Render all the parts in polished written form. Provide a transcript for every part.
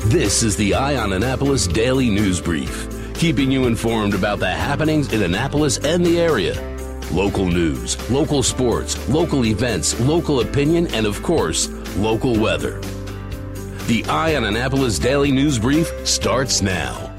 This is the Eye on Annapolis Daily News Brief, keeping you informed about the happenings in Annapolis and the area. Local news, local sports, local events, local opinion, and of course, local weather. The Eye on Annapolis Daily News Brief starts now.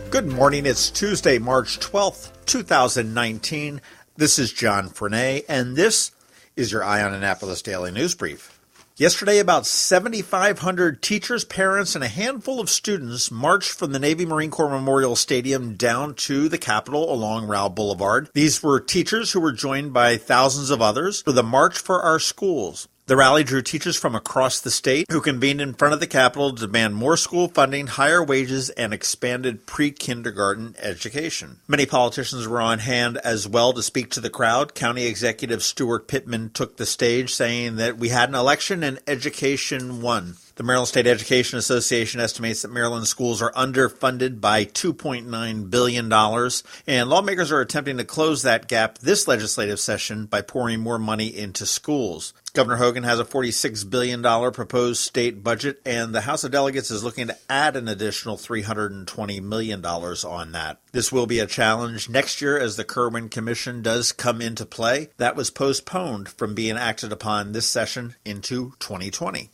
Good morning. It's Tuesday, March 12th, 2019. This is John Frenaye, and this is your Eye on Annapolis Daily News Brief. Yesterday, about 7,500 teachers, parents, and a handful of students marched from the Navy Marine Corps Memorial Stadium down to the Capitol along Rao Boulevard. These were teachers who were joined by thousands of others for the March for Our Schools. The rally drew teachers from across the state who convened in front of the Capitol to demand more school funding, higher wages, and expanded pre-kindergarten education. Many politicians were on hand as well to speak to the crowd. County Executive Stuart Pittman took the stage saying that we had an election and education won. The Maryland State Education Association estimates that Maryland schools are underfunded by $2.9 billion, and lawmakers are attempting to close that gap this legislative session by pouring more money into schools. Governor Hogan has a $46 billion proposed state budget, and the House of Delegates is looking to add an additional $320 million on that. This will be a challenge next year as the Kirwan Commission does come into play. That was postponed from being acted upon this session into 2020.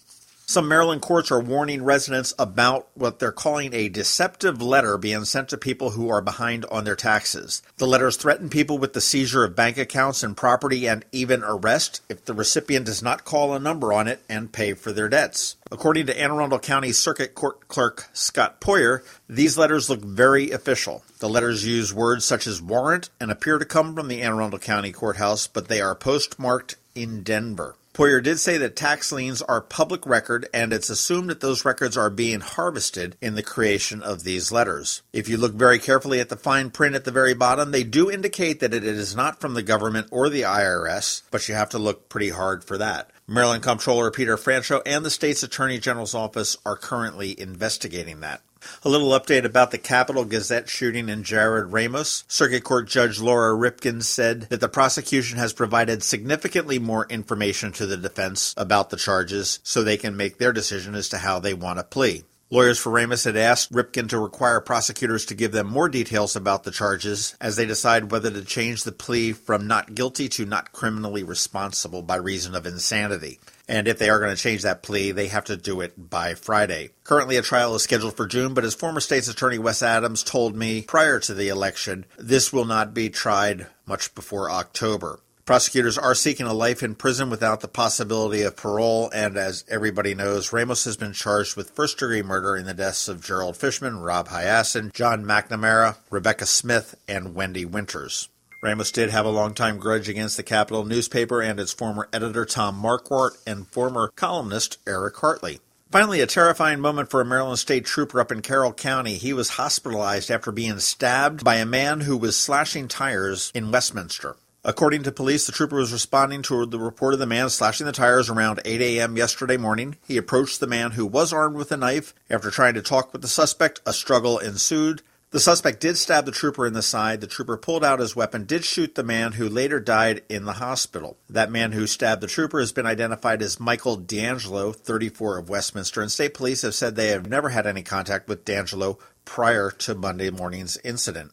Some Maryland courts are warning residents about what they're calling a deceptive letter being sent to people who are behind on their taxes. The letters threaten people with the seizure of bank accounts and property and even arrest if the recipient does not call a number on it and pay for their debts. According to Anne Arundel County Circuit Court Clerk Scott Poyer, these letters look very official. The letters use words such as warrant and appear to come from the Anne Arundel County Courthouse, but they are postmarked in Denver. Poyer did say that tax liens are public record, and it's assumed that those records are being harvested in the creation of these letters. If you look very carefully at the fine print at the very bottom, they do indicate that it is not from the government or the IRS, but you have to look pretty hard for that. Maryland Comptroller Peter Franchot and the state's Attorney General's office are currently investigating that. A little update about the Capitol Gazette shooting in Jarod Ramos. Circuit Court Judge Laura Ripken said that the prosecution has provided significantly more information to the defense about the charges so they can make their decision as to how they want to plea. Lawyers for Ramos had asked Ripken to require prosecutors to give them more details about the charges as they decide whether to change the plea from not guilty to not criminally responsible by reason of insanity. And if they are going to change that plea, they have to do it by Friday. Currently, a trial is scheduled for June, but as former state's attorney Wes Adams told me prior to the election, this will not be tried much before October. Prosecutors are seeking a life in prison without the possibility of parole, and as everybody knows, Ramos has been charged with first-degree murder in the deaths of Gerald Fishman, Rob Hyacinth, John McNamara, Rebecca Smith, and Wendy Winters. Ramos did have a long-time grudge against the Capitol newspaper and its former editor Tom Marquardt and former columnist Eric Hartley. Finally, a terrifying moment for a Maryland State trooper up in Carroll County. He was hospitalized after being stabbed by a man who was slashing tires in Westminster. According to police, the trooper was responding to the report of the man slashing the tires around 8 a.m. yesterday morning. He approached the man who was armed with a knife. After trying to talk with the suspect, a struggle ensued. The suspect did stab the trooper in the side. The trooper pulled out his weapon, did shoot the man who later died in the hospital. That man who stabbed the trooper has been identified as Michael D'Angelo, 34 of Westminster, and state police have said they have never had any contact with D'Angelo prior to Monday morning's incident.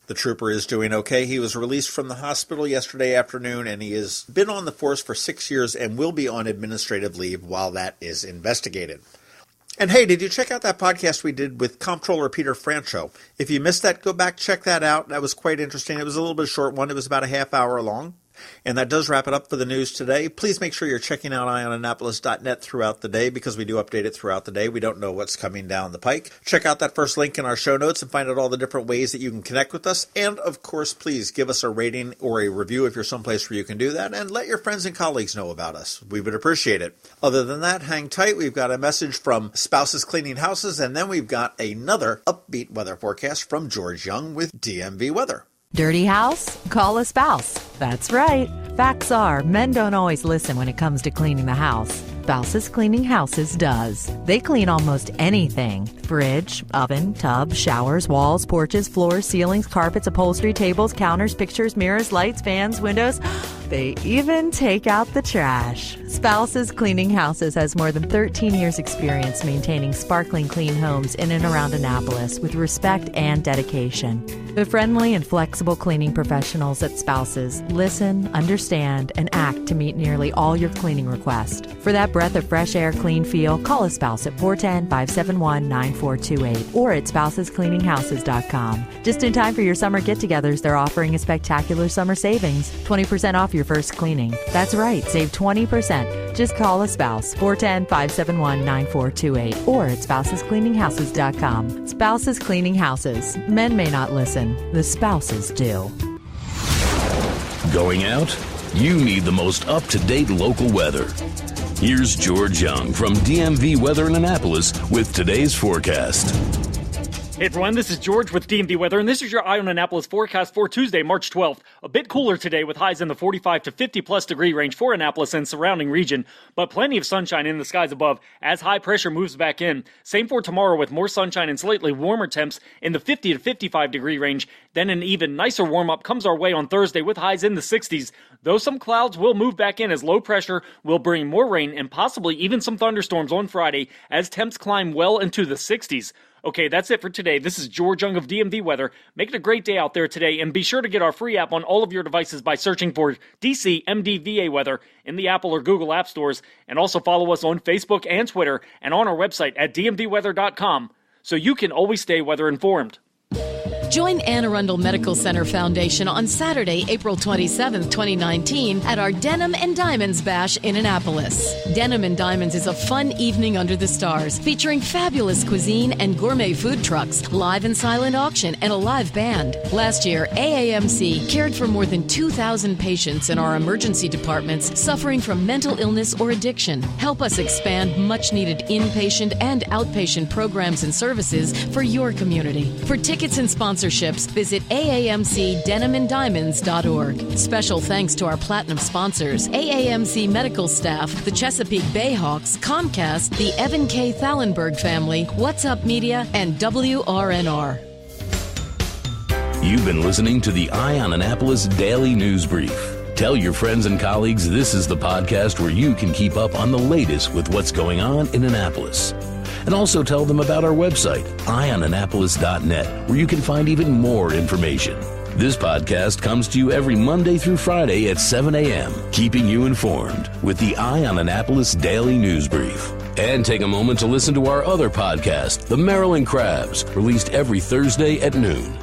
The trooper is doing okay. He was released from the hospital yesterday afternoon, and he has been on the force for 6 years and will be on administrative leave while that is investigated. And hey, did you check out that podcast we did with Comptroller Peter Franchot? If you missed that, go back, check that out. That was quite interesting. It was a little bit short one. It was about a half hour long. And that does wrap it up for the news today. Please make sure you're checking out eyeonannapolis.net throughout the day because we do update it throughout the day. We don't know what's coming down the pike. Check out that first link in our show notes and find out all the different ways that you can connect with us. And, of course, please give us a rating or a review if you're someplace where you can do that. And let your friends and colleagues know about us. We would appreciate it. Other than that, hang tight. We've got a message from Spouses Cleaning Houses, and then we've got another upbeat weather forecast from George Young with DMV Weather. Dirty house? Call a spouse. That's right. Facts are, men don't always listen when it comes to cleaning the house. Spouses Cleaning Houses does. They clean almost anything. Fridge, oven, tub, showers, walls, porches, floors, ceilings, carpets, upholstery, tables, counters, pictures, mirrors, lights, fans, windows. They even take out the trash. Spouses Cleaning Houses has more than 13 years' experience maintaining sparkling clean homes in and around Annapolis with respect and dedication. The friendly and flexible cleaning professionals at Spouses listen, understand, and act to meet nearly all your cleaning requests. For that breath of fresh air, clean feel, call a spouse at 410-571-9428 or at spousescleaninghouses.com. Just in time for your summer get-togethers, they're offering a spectacular summer savings, 20% off your first cleaning. That's right, save 20%. Just call a spouse, 410-571-9428 or at spousescleaninghouses.com. Spouses Cleaning Houses. Men may not listen. The spouses do. Going out? You need the most up-to-date local weather. Here's George Young from DMV Weather in Annapolis with today's forecast. Hey everyone, this is George with DMV Weather, and this is your Eye on Annapolis forecast for Tuesday, March 12th. A bit cooler today with highs in the 45 to 50-plus degree range for Annapolis and surrounding region, but plenty of sunshine in the skies above as high pressure moves back in. Same for tomorrow with more sunshine and slightly warmer temps in the 50 to 55 degree range. Then an even nicer warm-up comes our way on Thursday with highs in the 60s. Though some clouds will move back in as low pressure will bring more rain and possibly even some thunderstorms on Friday as temps climb well into the 60s. Okay, that's it for today. This is George Young of DMV Weather. Make it a great day out there today, and be sure to get our free app on all of your devices by searching for DC MDVA Weather in the Apple or Google App Stores, and also follow us on Facebook and Twitter and on our website at dmvweather.com so you can always stay weather informed. Join Anne Arundel Medical Center Foundation on Saturday, April 27, 2019 at our Denim and Diamonds Bash in Annapolis. Denim and Diamonds is a fun evening under the stars featuring fabulous cuisine and gourmet food trucks, live and silent auction, and a live band. Last year, AAMC cared for more than 2,000 patients in our emergency departments suffering from mental illness or addiction. Help us expand much-needed inpatient and outpatient programs and services for your community. For tickets and sponsorships, visit aamcdenimanddiamonds.org. Special thanks to our platinum sponsors, AAMC medical staff, the Chesapeake Bayhawks, Comcast, the Evan K. Thallenberg family, What's Up Media, and WRNR. You've been listening to the Eye on Annapolis Daily News Brief. Tell your friends and colleagues this is the podcast where you can keep up on the latest with what's going on in Annapolis. And also tell them about our website, eyeonannapolis.net, where you can find even more information. This podcast comes to you every Monday through Friday at 7 a.m., keeping you informed with the Eye on Annapolis Daily News Brief. And take a moment to listen to our other podcast, The Maryland Crabs, released every Thursday at noon.